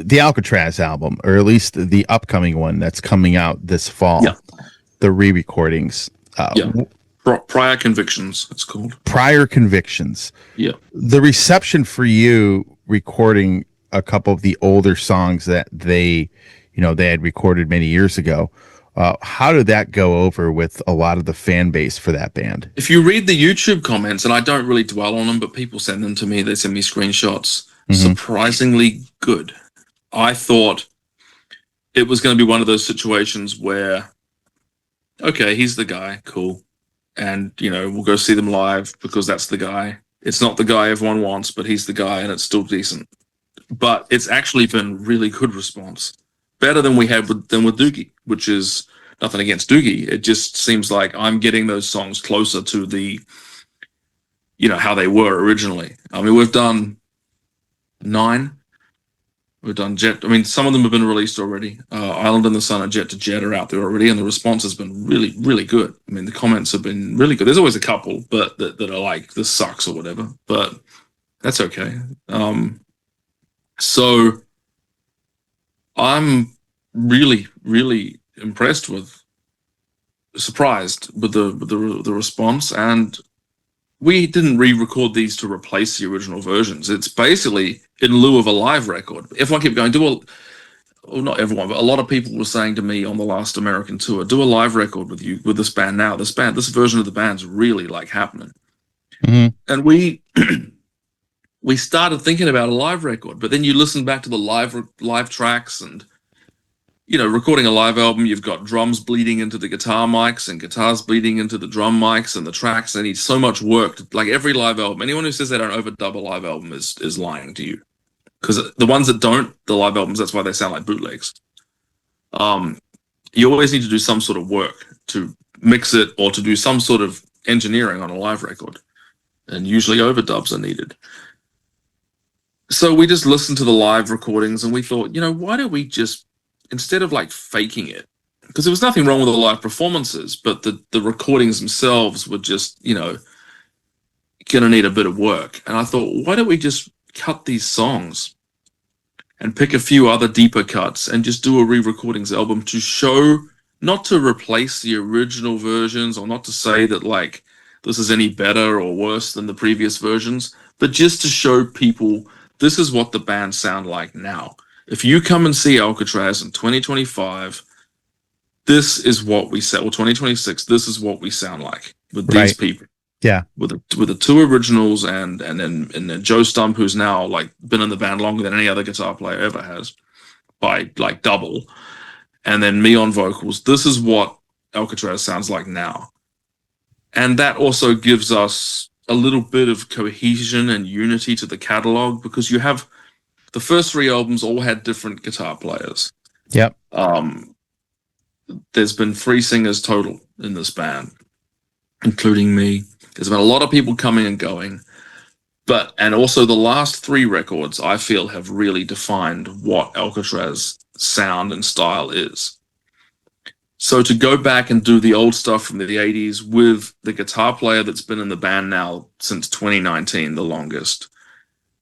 the Alcatrazz album, or at least the upcoming one that's coming out this fall. Yeah. The re-recordings. Prior Convictions, it's called. Prior Convictions. Yeah. The reception for you recording a couple of the older songs that they had recorded many years ago. How did that go over with a lot of the fan base for that band? If you read the YouTube comments, and I don't really dwell on them, but people send them to me, they send me screenshots, surprisingly good. I thought it was going to be one of those situations where, okay, he's the guy, cool. And, we'll go see them live because that's the guy. It's not the guy everyone wants, but he's the guy, and it's still decent. But it's actually been really good response. Better than we had with Doogie, which is nothing against Doogie. It just seems like I'm getting those songs closer to the, how they were originally. I mean, we've done 9. We've done Jet. I mean, some of them have been released already. Island in the Sun and Jet to Jet are out there already, and the response has been really, really good. I mean, the comments have been really good. There's always a couple, but that are like, this sucks or whatever, but that's okay. So I'm really, really surprised with the response, and we didn't re-record these to replace the original versions. It's basically in lieu of a live record. Everyone kept going, not everyone, but a lot of people were saying to me on the last American tour, do a live record with this band now. This version of the band's really like happening. Mm-hmm. And we started thinking about a live record, but then you listen back to the live tracks, and recording a live album, you've got drums bleeding into the guitar mics and guitars bleeding into the drum mics and the tracks. And it's so much work. Like every live album, anyone who says they don't overdub a live album is lying to you. Because the ones that don't, the live albums, that's why they sound like bootlegs. You always need to do some sort of work to mix it or to do some sort of engineering on a live record. And usually overdubs are needed. So we just listened to the live recordings and we thought, why don't we just, instead of like faking it, because there was nothing wrong with the live performances, but the recordings themselves were just, going to need a bit of work. And I thought, why don't we just cut these songs and pick a few other deeper cuts and just do a re-recordings album to show, not to replace the original versions or not to say that like this is any better or worse than the previous versions, but just to show people this is what the band sound like now. If you come and see Alcatrazz in 2025, this is what we sound, or 2026, this is what we sound like with these people. Yeah. With the 2 originals and then Joe Stump, who's now like been in the band longer than any other guitar player ever has, by like double. And then me on vocals. This is what Alcatrazz sounds like now. And that also gives us a little bit of cohesion and unity to the catalog, because you have the first 3 albums all had different guitar players. Yep. There's been 3 singers total in this band, including me. There's been a lot of people coming and going, and also the last 3 records I feel have really defined what Alcatrazz sound and style is. So to go back and do the old stuff from the 80s with the guitar player that's been in the band now since 2019, the longest,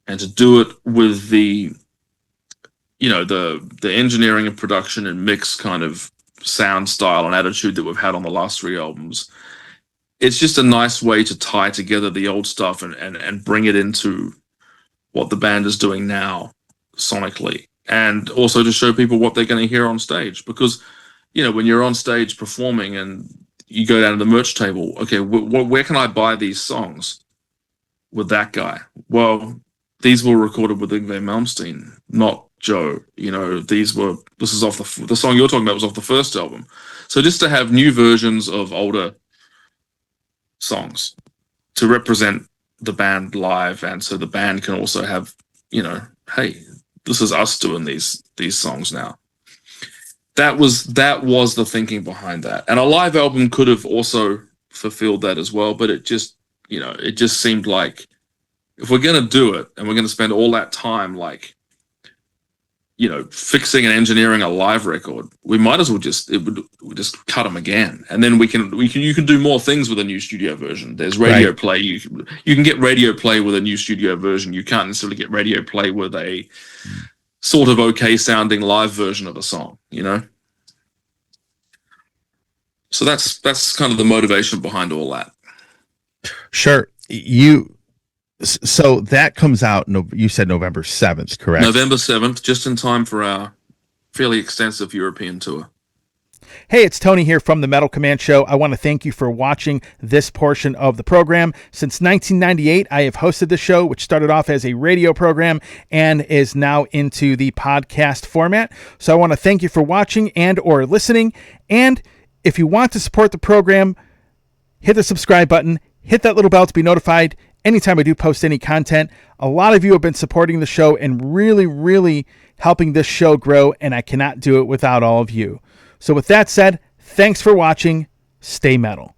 and to do it with the engineering and production and mix kind of sound, style, and attitude that we've had on the last 3 albums, it's just a nice way to tie together the old stuff and bring it into what the band is doing now sonically, and also to show people what they're going to hear on stage. Because when you're on stage performing and you go down to the merch table, okay, where can I buy these songs with that guy? Well, these were recorded with Yngwie Malmsteen, not Joe. This is off the song you're talking about was off the first album. So just to have new versions of older songs to represent the band live, and so the band can also have, hey, this is us doing these songs now. That was the thinking behind that. And a live album could have also fulfilled that as well, but it just seemed like if we're going to do it and we're going to spend all that time like fixing and engineering a live record, we might as well just cut them again, and then you can do more things with a new studio version. There's radio play. You can get radio play with a new studio version. You can't necessarily get radio play with a sort of okay sounding live version of a song, you know? So that's kind of the motivation behind all that. Sure. So that comes out, you said November 7th, correct? November 7th, just in time for our fairly extensive European tour. Hey, it's Tony here from the Metal Command Show. I want to thank you for watching this portion of the program. Since 1998, I have hosted the show, which started off as a radio program and is now into the podcast format. So I want to thank you for watching and or listening. And if you want to support the program, hit the subscribe button, hit that little bell to be notified anytime I do post any content. A lot of you have been supporting the show and really, really helping this show grow, and I cannot do it without all of you. So with that said, thanks for watching. Stay metal.